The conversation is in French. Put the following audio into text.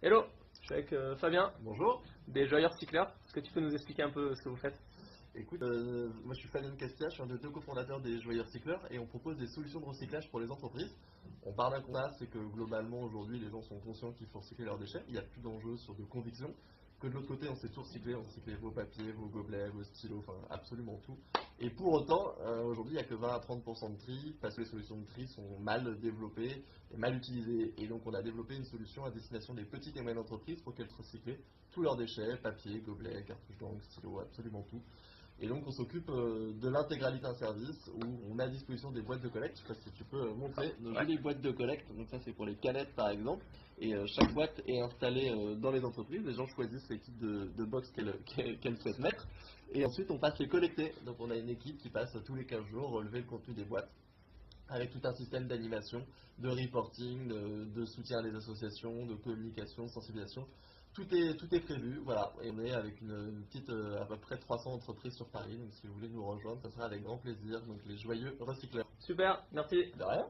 Hello, je suis avec Fabien, Bonjour. des Joyeux Recycleurs. Est-ce que tu peux nous expliquer un peu ce que vous faites? Écoute, moi je suis Fabien Castia, je suis un des deux cofondateurs des Joyeux Recycleurs et on propose des solutions de recyclage pour les entreprises. On part d'un constat, c'est que globalement aujourd'hui les gens sont conscients qu'il faut recycler leurs déchets, il n'y a plus d'enjeu sur de conviction. Que de l'autre côté on sait tout recycler, on recycle vos papiers, vos gobelets, vos stylos, enfin absolument tout. Et pour autant, aujourd'hui il n'y a que 20 à 30% de tri parce que les solutions de tri sont mal développées et mal utilisées. Et donc on a développé une solution à destination des petites et moyennes entreprises pour qu'elles recyclent tous leurs déchets, papier, gobelets, cartouches d'encre, stylos, absolument tout. Et donc on s'occupe de l'intégralité d'un service où on met à disposition des boîtes de collecte. Je sais pas si tu peux montrer nos Ouais. jolies boîtes de collecte. Donc ça c'est pour les canettes par exemple. Et chaque boîte est installée dans les entreprises. Les gens choisissent les types de box qu'elles souhaitent mettre. Et ensuite on passe les collecter. Donc on a une équipe qui passe tous les 15 jours relever le contenu des boîtes avec tout un système d'animation, de reporting, de soutien à des associations, de communication, de sensibilisation. Tout est prévu, voilà. Et on est avec une petite, à peu près 300 entreprises sur Paris. Donc si vous voulez nous rejoindre, ça sera avec grand plaisir. Donc les Joyeux Recycleurs. Super, merci. De rien.